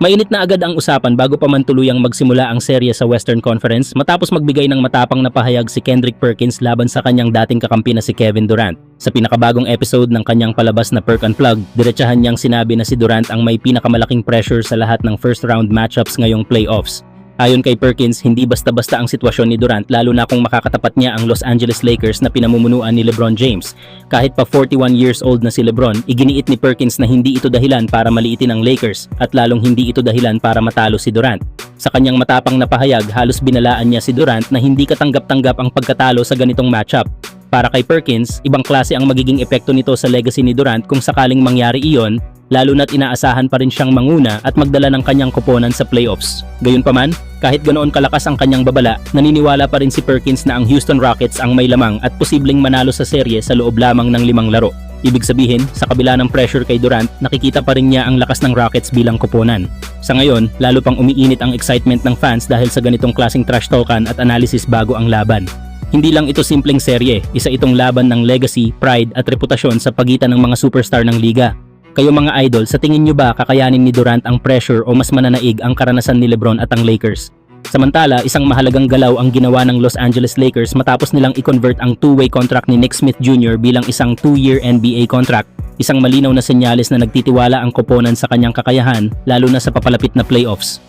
Mainit na agad ang usapan bago pa man tuluyang magsimula ang serye sa Western Conference matapos magbigay ng matapang na pahayag si Kendrick Perkins laban sa kanyang dating kakampi na si Kevin Durant. Sa pinakabagong episode ng kanyang palabas na Perk Unplugged, diretsahan niyang sinabi na si Durant ang may pinakamalaking pressure sa lahat ng first round matchups ngayong playoffs. Ayon kay Perkins, hindi basta-basta ang sitwasyon ni Durant lalo na kung makakatapat niya ang Los Angeles Lakers na pinamumunuan ni LeBron James. Kahit pa 41 years old na si LeBron, iginiit ni Perkins na hindi ito dahilan para maliitin ang Lakers at lalong hindi ito dahilan para matalo si Durant. Sa kanyang matapang na pahayag, halos binalaan niya si Durant na hindi katanggap-tanggap ang pagkatalo sa ganitong matchup. Para kay Perkins, ibang klase ang magiging epekto nito sa legacy ni Durant kung sakaling mangyari iyon, lalo na't inaasahan pa rin siyang manguna at magdala ng kanyang koponan sa playoffs. Gayunpaman, kahit ganoon kalakas ang kanyang babala, naniniwala pa rin si Perkins na ang Houston Rockets ang may lamang at posibleng manalo sa serye sa loob lamang ng 5 laro. Ibig sabihin, sa kabila ng pressure kay Durant, nakikita pa rin niya ang lakas ng Rockets bilang koponan. Sa ngayon, lalo pang umiinit ang excitement ng fans dahil sa ganitong klaseng trash talkan at analysis bago ang laban. Hindi lang ito simpleng serye, isa itong laban ng legacy, pride at reputasyon sa pagitan ng mga superstar ng liga. Kayo mga idol, sa tingin nyo ba kakayanin ni Durant ang pressure o mas mananaig ang karanasan ni LeBron at ang Lakers? Samantala, isang mahalagang galaw ang ginawa ng Los Angeles Lakers matapos nilang i-convert ang two-way contract ni Nick Smith Jr. bilang isang 2-year NBA contract. Isang malinaw na senyales na nagtitiwala ang koponan sa kanyang kakayahan, lalo na sa papalapit na playoffs.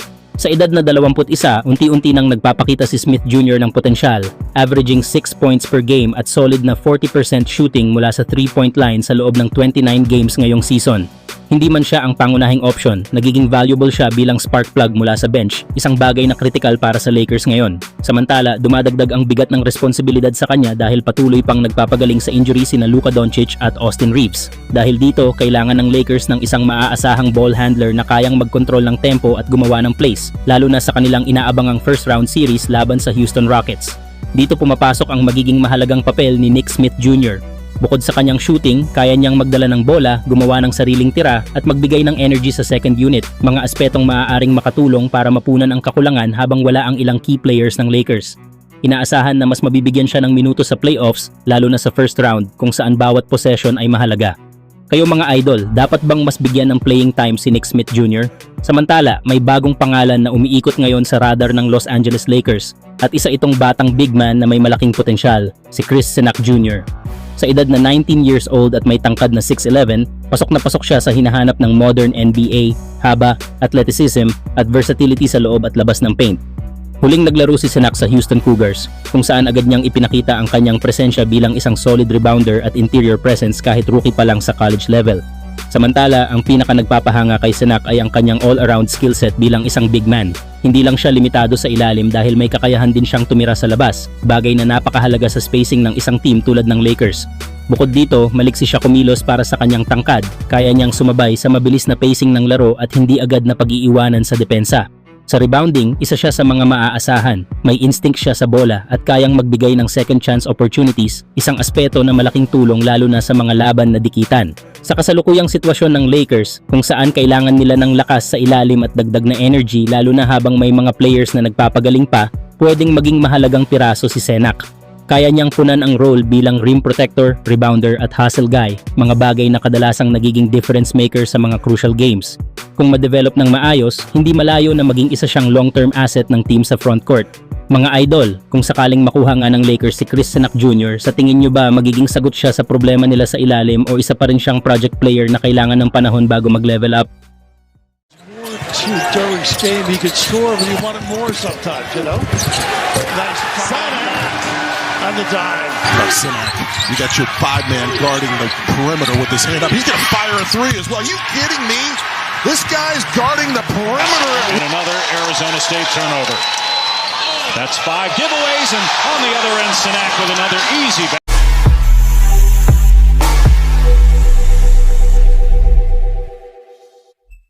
Sa edad na 21, unti-unti nang nagpapakita si Smith Jr. ng potensyal, averaging 6 points per game at solid na 40% shooting mula sa 3-point line sa loob ng 29 games ngayong season. Hindi man siya ang pangunahing option, nagiging valuable siya bilang spark plug mula sa bench, isang bagay na kritikal para sa Lakers ngayon. Samantala, dumadagdag ang bigat ng responsibilidad sa kanya dahil patuloy pang nagpapagaling sa injury sina Luka Doncic at Austin Reeves. Dahil dito, kailangan ng Lakers ng isang maaasahang ball handler na kayang magkontrol ng tempo at gumawa ng plays, lalo na sa kanilang inaabangang first round series laban sa Houston Rockets. Dito pumapasok ang magiging mahalagang papel ni Nick Smith Jr. Bukod sa kanyang shooting, kaya niyang magdala ng bola, gumawa ng sariling tira at magbigay ng energy sa second unit, mga aspetong maaaring makatulong para mapunan ang kakulangan habang wala ang ilang key players ng Lakers. Inaasahan na mas mabibigyan siya ng minuto sa playoffs, lalo na sa first round kung saan bawat possession ay mahalaga. Kayo mga idol, dapat bang mas bigyan ng playing time si Nick Smith Jr.? Samantala, may bagong pangalan na umiikot ngayon sa radar ng Los Angeles Lakers at isa itong batang big man na may malaking potensyal, si Chris Sinac Jr. Sa edad na 19 years old at may tangkad na 6'11", pasok na pasok siya sa hinahanap ng modern NBA, haba, athleticism at versatility sa loob at labas ng paint. Huling naglaro si Sinac sa Houston Cougars, kung saan agad niyang ipinakita ang kanyang presensya bilang isang solid rebounder at interior presence kahit rookie pa lang sa college level. Samantala, ang pinaka nagpapahanga kay Sinac ay ang kanyang all-around skill set bilang isang big man. Hindi lang siya limitado sa ilalim dahil may kakayahan din siyang tumira sa labas, bagay na napakahalaga sa spacing ng isang team tulad ng Lakers. Bukod dito, maliksi siya kumilos para sa kanyang tangkad, kaya niyang sumabay sa mabilis na pacing ng laro at hindi agad na pag-iiwanan sa depensa. Sa rebounding, isa siya sa mga maaasahan. May instinct siya sa bola at kayang magbigay ng second chance opportunities, isang aspeto na malaking tulong lalo na sa mga laban na dikitan. Sa kasalukuyang sitwasyon ng Lakers, kung saan kailangan nila ng lakas sa ilalim at dagdag na energy lalo na habang may mga players na nagpapagaling pa, pwedeng maging mahalagang piraso si Sinac. Kaya niyang punan ang role bilang rim protector, rebounder at hustle guy, mga bagay na kadalasang nagiging difference maker sa mga crucial games. Kung ma-develop ng maayos, hindi malayo na maging isa siyang long-term asset ng team sa front court. Mga idol, kung sakaling makuha nga ng Lakers si Chris Sinac Jr., sa tingin nyo ba magiging sagot siya sa problema nila sa ilalim o isa pa rin siyang project player na kailangan ng panahon bago mag-level up? During game, he could score, but he wanted more sometimes, you know? Nice on the dive. Sinac, you got your 5-man guarding the perimeter with his hand up. He's going to fire a 3 as well. Are you kidding me? This guy's guarding the perimeter. And another Arizona State turnover. That's 5 giveaways, and on the other end, Sinac with another easy back.